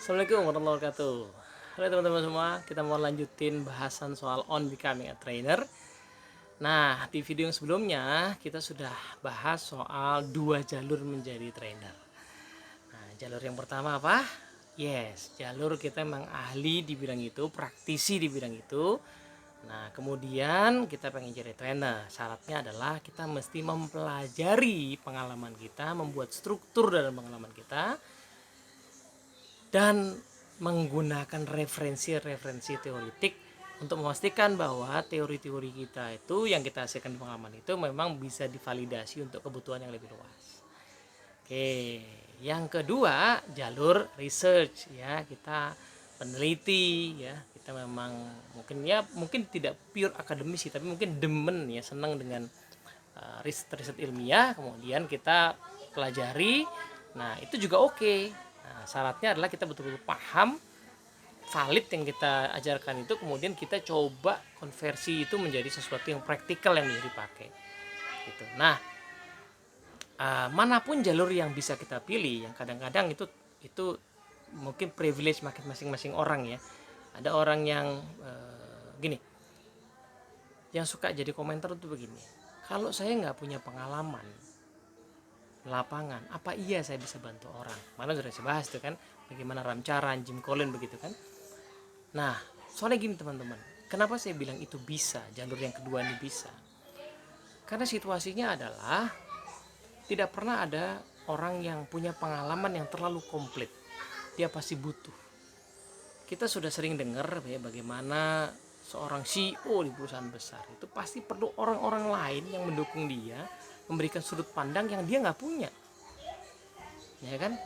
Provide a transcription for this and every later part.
Assalamualaikum warahmatullahi wabarakatuh. Halo teman-teman semua, kita mau lanjutin bahasan soal on becoming a trainer. Nah, di video yang sebelumnya kita sudah bahas soal dua jalur menjadi trainer. Nah, jalur yang pertama apa? Yes, jalur kita memang ahli di bidang itu, praktisi di bidang itu. Nah, kemudian kita pengen jadi trainer. Syaratnya adalah kita mesti mempelajari pengalaman kita, membuat struktur dalam pengalaman kita, dan menggunakan referensi-referensi teoritik untuk memastikan bahwa teori-teori kita itu yang kita hasilkan di pengalaman itu memang bisa divalidasi untuk kebutuhan yang lebih luas. Oke, yang kedua jalur research ya, kita peneliti ya, kita memang mungkin tidak pure akademis sih, tapi mungkin demen ya, senang dengan riset-riset ilmiah, kemudian kita pelajari. Nah, itu juga oke. Nah, syaratnya adalah kita betul-betul paham valid yang kita ajarkan itu, kemudian kita coba konversi itu menjadi sesuatu yang praktikal yang bisa dipakai gitu. Nah, manapun jalur yang bisa kita pilih, yang kadang-kadang itu mungkin privilege masing-masing orang ya. Ada orang yang gini, yang suka jadi komentar itu begini, kalau saya nggak punya pengalaman lapangan, apa iya saya bisa bantu orang? Mana sudah saya bahas tuh kan, bagaimana Ramcaran, Jim Collins begitu kan. Nah, soalnya gini teman-teman, kenapa saya bilang itu bisa, jalur yang kedua ini bisa? Karena situasinya adalah tidak pernah ada orang yang punya pengalaman yang terlalu komplit. Dia pasti butuh. Kita sudah sering dengar ya bagaimana seorang CEO di perusahaan besar itu pasti perlu orang-orang lain yang mendukung dia, memberikan sudut pandang yang dia nggak punya, ya kan?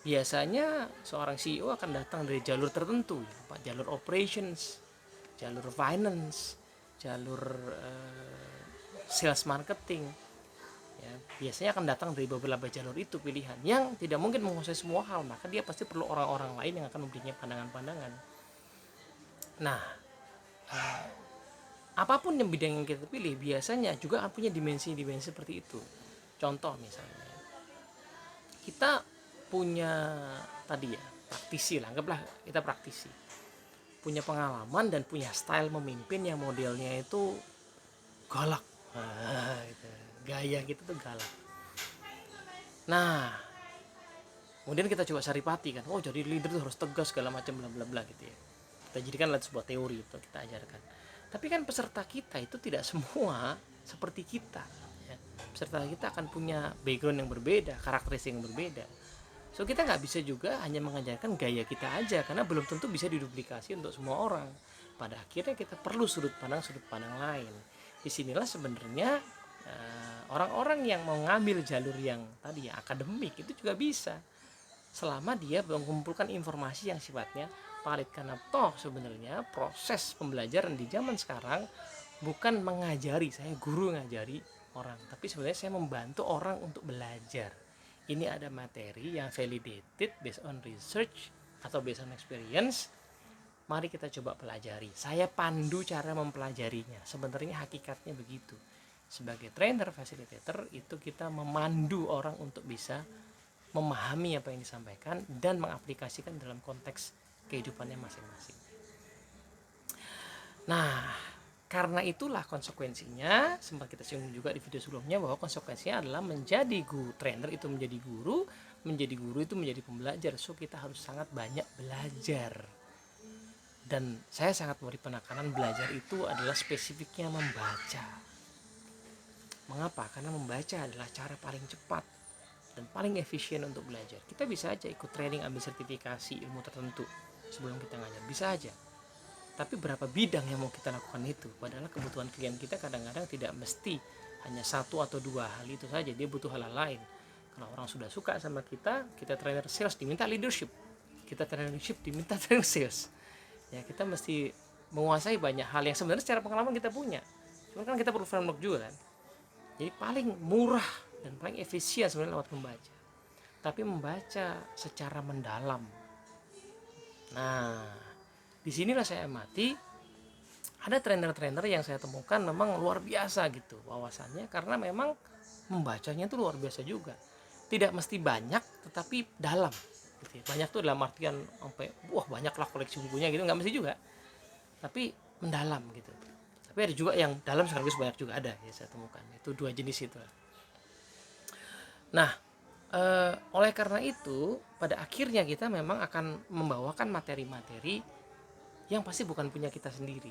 Biasanya seorang CEO akan datang dari jalur tertentu, jalur operations, jalur finance, jalur sales marketing. Ya, biasanya akan datang dari beberapa jalur itu pilihan yang tidak mungkin menguasai semua hal, maka dia pasti perlu orang-orang lain yang akan memberinya pandangan-pandangan. Nah, apapun yang bidang yang kita pilih biasanya juga punya dimensi-dimensi seperti itu. Contoh misalnya, kita punya tadi ya, praktisi lah, anggaplah kita praktisi, punya pengalaman dan punya style memimpin yang modelnya itu galak, gitu. Gaya kita tuh galak. Nah, kemudian kita coba saripati kan, oh jadi leader tuh harus tegas segala macam bla bla bla gitu ya. Kita jadikan sebuah teori itu kita ajarkan. Tapi kan peserta kita itu tidak semua seperti kita ya. Peserta kita akan punya background yang berbeda, karakteristik yang berbeda. So kita nggak bisa juga hanya mengajarkan gaya kita aja, karena belum tentu bisa diduplikasi untuk semua orang. Pada akhirnya kita perlu sudut pandang lain. Disinilah sebenarnya orang-orang yang mau ngambil jalur yang tadi ya akademik itu juga bisa, selama dia mengumpulkan informasi yang sifatnya valid. Karena toh sebenarnya proses pembelajaran di zaman sekarang bukan mengajari, saya guru ngajari orang, tapi sebenarnya saya membantu orang untuk belajar. Ini ada materi yang validated based on research atau based on experience, mari kita coba pelajari, saya pandu cara mempelajarinya. Sebenarnya hakikatnya begitu. Sebagai trainer facilitator itu kita memandu orang untuk bisa memahami apa yang disampaikan dan mengaplikasikan dalam konteks kehidupannya masing-masing. Nah, karena itulah konsekuensinya, sempat kita singgung juga di video sebelumnya, bahwa konsekuensinya adalah menjadi guru trainer itu menjadi guru itu menjadi pembelajar. So kita harus sangat banyak belajar. Dan saya sangat memberi penekanan belajar itu adalah spesifiknya membaca. Mengapa? Karena membaca adalah cara paling cepat dan paling efisien untuk belajar. Kita bisa aja ikut training, ambil sertifikasi ilmu tertentu sebelum kita ngajar, bisa aja. Tapi berapa bidang yang mau kita lakukan itu? Padahal kebutuhan klien kita kadang-kadang tidak mesti hanya satu atau dua hal itu saja, dia butuh hal lain. Kalau orang sudah suka sama kita trainer sales diminta leadership, kita trainer leadership diminta trainer sales. Ya, kita mesti menguasai banyak hal yang sebenarnya secara pengalaman kita punya. Cuma kan kita perlu framework juga kan. Jadi paling murah dan paling efisien sebenarnya lewat membaca. Tapi membaca secara mendalam. Nah, disinilah saya amati ada trainer-trainer yang saya temukan memang luar biasa gitu wawasannya, karena memang membacanya itu luar biasa juga. Tidak mesti banyak, tetapi dalam. gitu ya. Banyak tuh dalam artian sampai wah banyak lah koleksi bukunya gitu, nggak mesti juga, tapi mendalam gitu. Tapi ada juga yang dalam sekaligus banyak juga, ada ya saya temukan. Itu dua jenis itu. Nah, oleh karena itu pada akhirnya kita memang akan membawakan materi-materi yang pasti bukan punya kita sendiri.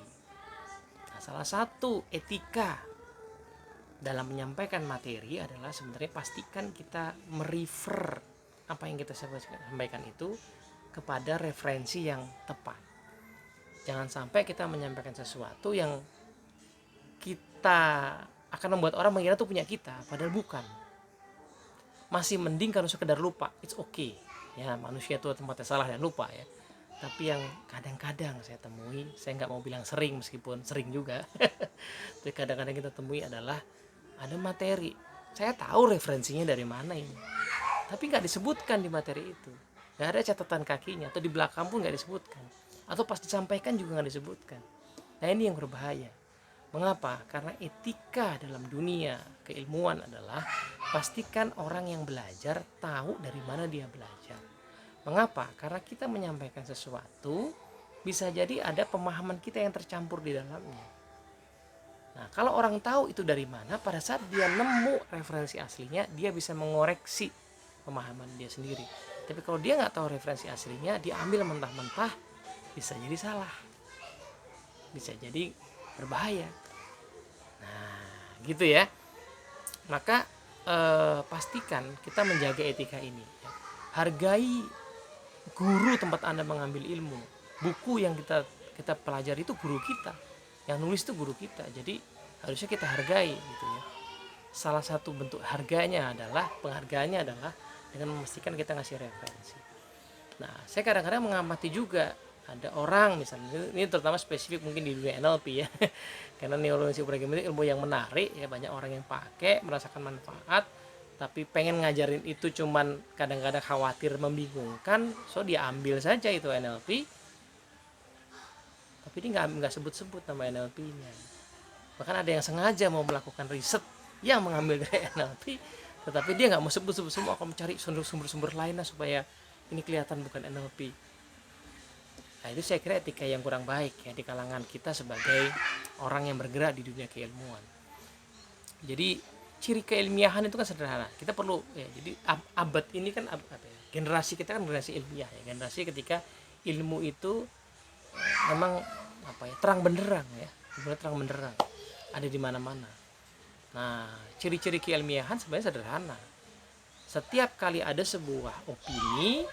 Nah, salah satu etika dalam menyampaikan materi adalah sebenarnya pastikan kita merefer apa yang kita sampaikan itu kepada referensi yang tepat. Jangan sampai kita menyampaikan sesuatu yang kita akan membuat orang mengira itu punya kita, padahal bukan. Masih mending kalau sekedar lupa, it's okay. Ya, manusia itu tempatnya salah dan lupa ya. Tapi yang kadang-kadang saya temui, saya nggak mau bilang sering meskipun sering juga. Tapi kadang-kadang kita temui adalah ada materi. Saya tahu referensinya dari mana ini, tapi nggak disebutkan di materi itu. Nggak ada catatan kakinya atau di belakang pun nggak disebutkan. Atau pas disampaikan juga nggak disebutkan. Nah ini yang berbahaya. Mengapa? Karena etika dalam dunia keilmuan adalah pastikan orang yang belajar tahu dari mana dia belajar. Mengapa? Karena kita menyampaikan sesuatu bisa jadi ada pemahaman kita yang tercampur di dalamnya. Nah, kalau orang tahu itu dari mana, pada saat dia nemu referensi aslinya, dia bisa mengoreksi pemahaman dia sendiri. Tapi kalau dia nggak tahu referensi aslinya, dia ambil mentah-mentah, bisa jadi salah, bisa jadi berbahaya. Nah, gitu ya. Maka pastikan kita menjaga etika ini. Hargai guru tempat Anda mengambil ilmu. Buku yang kita pelajari itu guru kita. Yang nulis itu guru kita. Jadi harusnya kita hargai gitu ya. Salah satu bentuk penghargaannya adalah dengan memastikan kita ngasih referensi. Nah, saya kadang-kadang mengamati juga ada orang misalnya, ini terutama spesifik mungkin di dunia NLP ya. Karena neurologi programming itu ilmu yang menarik ya, banyak orang yang pakai, merasakan manfaat, tapi pengen ngajarin itu cuman kadang-kadang khawatir membingungkan, so dia ambil saja itu NLP, tapi dia nggak sebut-sebut nama NLP-nya. Bahkan ada yang sengaja mau melakukan riset yang mengambil dari NLP, tetapi dia nggak mau sebut-sebut semua, akan mencari sumber-sumber lainnya supaya ini kelihatan bukan NLP. Nah itu saya kira etika yang kurang baik ya di kalangan kita sebagai orang yang bergerak di dunia keilmuan. Jadi ciri keilmiahan itu kan sederhana. Kita perlu ya, jadi abad ini kan generasi kita kan generasi ilmiah ya, generasi ketika ilmu itu memang terang benderang ya, benar terang benderang, ada di mana-mana. Nah, ciri-ciri keilmiahan sebenarnya sederhana. Setiap kali ada sebuah opini,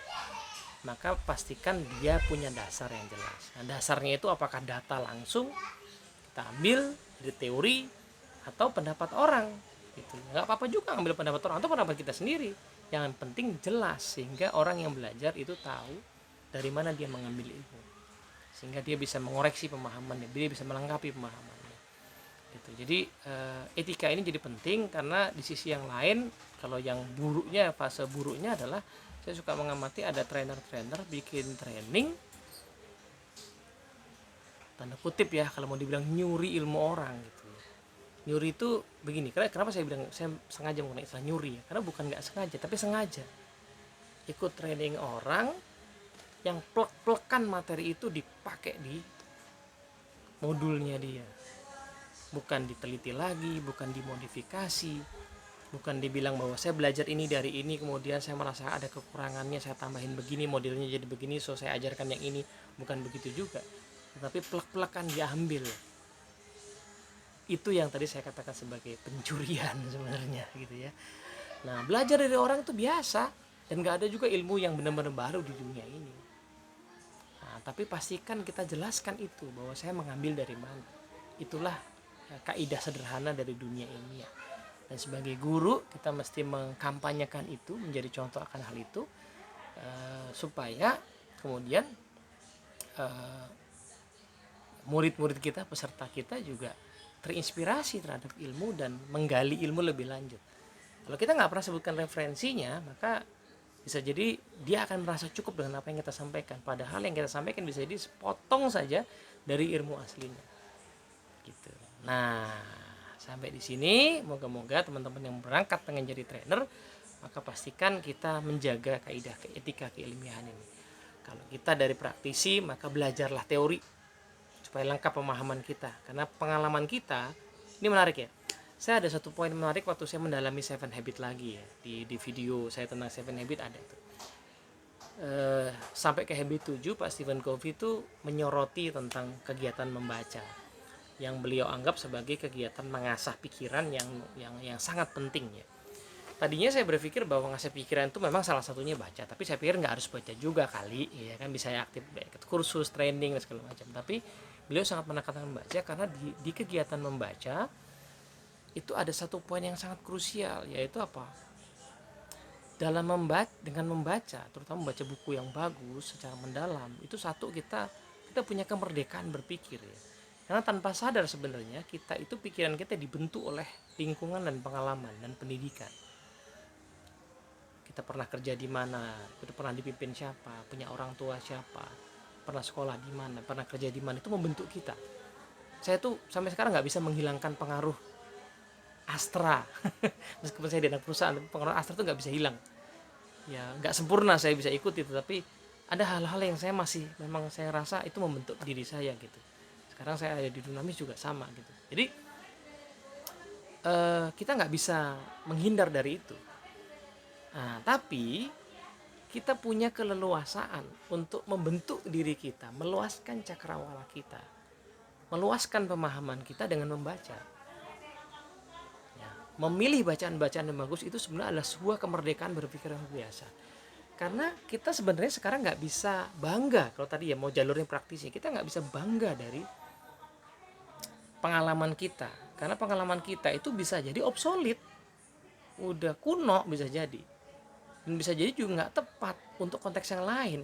maka pastikan dia punya dasar yang jelas. Nah, dasarnya itu apakah data langsung kita ambil dari teori atau pendapat orang gitu. Nggak apa-apa juga ambil pendapat orang atau pendapat kita sendiri, yang penting jelas sehingga orang yang belajar itu tahu dari mana dia mengambil ilmu, sehingga dia bisa mengoreksi pemahamannya, dia bisa melengkapi pemahamannya gitu. Jadi etika ini jadi penting karena di sisi yang lain, kalau yang buruknya, fase buruknya adalah saya suka mengamati ada trainer bikin training tanda kutip ya, kalau mau dibilang nyuri ilmu orang gitu. Nyuri itu begini, kenapa saya bilang saya sengaja menggunakan istilah nyuri ya, karena bukan nggak sengaja tapi sengaja ikut training orang yang plek-plekan materi itu dipakai di modulnya dia, bukan diteliti lagi, bukan dimodifikasi, bukan dibilang bahwa saya belajar ini dari ini kemudian saya merasa ada kekurangannya, saya tambahin begini, modelnya jadi begini, so saya ajarkan yang ini. Bukan begitu juga, tetapi plek-plekan diambil. Itu yang tadi saya katakan sebagai pencurian sebenarnya gitu ya. Nah, belajar dari orang itu biasa, dan gak ada juga ilmu yang benar-benar baru di dunia ini. Nah, tapi pastikan kita jelaskan itu, bahwa saya mengambil dari mana. Itulah kaidah sederhana dari dunia ini ya. Dan sebagai guru kita mesti mengkampanyekan itu, menjadi contoh akan hal itu, supaya kemudian murid-murid kita, peserta kita juga terinspirasi terhadap ilmu dan menggali ilmu lebih lanjut. Kalau kita nggak pernah sebutkan referensinya, maka bisa jadi dia akan merasa cukup dengan apa yang kita sampaikan, padahal yang kita sampaikan bisa jadi sepotong saja dari ilmu aslinya gitu. Nah, sampai di sini moga-moga teman-teman yang berangkat pengen jadi trainer maka pastikan kita menjaga kaidah etika keilmiahan ini. Kalau kita dari praktisi, maka belajarlah teori supaya lengkap pemahaman kita. Karena pengalaman kita, ini menarik ya. Saya ada satu poin menarik waktu saya mendalami Seven Habit lagi ya. Di video saya tentang Seven Habit ada itu. Sampai ke habit 7, Pak Stephen Covey itu menyoroti tentang kegiatan membaca yang beliau anggap sebagai kegiatan mengasah pikiran yang sangat penting ya. Tadinya saya berpikir bahwa mengasah pikiran itu memang salah satunya baca, tapi saya pikir nggak harus baca juga kali, ya kan, bisa aktif ikut kursus, training dan segala macam. Tapi beliau sangat menekankan membaca karena di kegiatan membaca itu ada satu poin yang sangat krusial, yaitu apa? Dalam dengan membaca, terutama membaca buku yang bagus secara mendalam, itu satu kita punya kemerdekaan berpikir ya. Karena tanpa sadar sebenarnya kita itu pikiran kita dibentuk oleh lingkungan dan pengalaman dan pendidikan. Kita pernah kerja di mana, kita pernah dipimpin siapa, punya orang tua siapa, pernah sekolah di mana, pernah kerja di mana, itu membentuk kita. Saya tuh sampai sekarang nggak bisa menghilangkan pengaruh Astra. Meskipun saya di anak perusahaan, pengaruh Astra tuh nggak bisa hilang. Ya nggak sempurna saya bisa ikuti, tapi ada hal-hal yang saya masih memang saya rasa itu membentuk diri saya gitu. Sekarang saya ada di Dunamis juga sama gitu. Jadi kita nggak bisa menghindar dari itu. Nah, tapi kita punya keleluasaan untuk membentuk diri kita, meluaskan cakrawala kita, meluaskan pemahaman kita dengan membaca. Ya, memilih bacaan-bacaan yang bagus itu sebenarnya adalah sebuah kemerdekaan berpikir yang biasa. Karena kita sebenarnya sekarang nggak bisa bangga, kalau tadi ya mau jalurnya praktisi, kita nggak bisa bangga dari pengalaman kita. Karena pengalaman kita itu bisa jadi obsolet, udah kuno bisa jadi. Dan bisa jadi juga nggak tepat untuk konteks yang lain.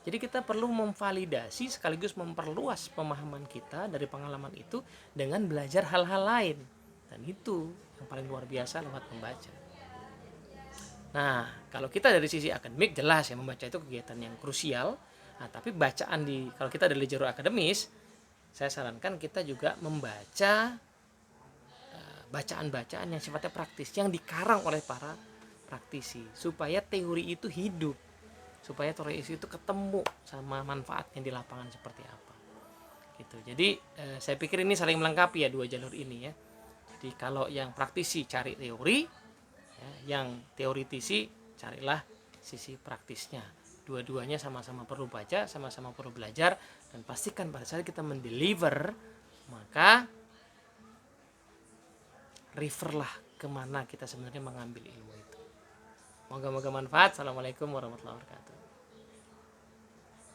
Jadi kita perlu memvalidasi sekaligus memperluas pemahaman kita dari pengalaman itu dengan belajar hal-hal lain. Dan itu yang paling luar biasa lewat membaca. Nah, kalau kita dari sisi akademik jelas ya, membaca itu kegiatan yang krusial. Nah, tapi kalau kita dari jalur akademis, saya sarankan kita juga membaca bacaan-bacaan yang sifatnya praktis, yang dikarang oleh para praktisi, supaya teori itu hidup, supaya teori itu ketemu sama manfaatnya di lapangan seperti apa gitu. Jadi saya pikir ini saling melengkapi ya, dua jalur ini ya. Jadi kalau yang praktisi cari teori ya, yang teoritisi carilah sisi praktisnya. Dua-duanya sama-sama perlu baca, sama-sama perlu belajar, dan pastikan pada saat kita mendeliver, maka referlah kemana kita sebenarnya mengambil ilmu itu. Moga-moga manfaat. Assalamualaikum warahmatullahi wabarakatuh.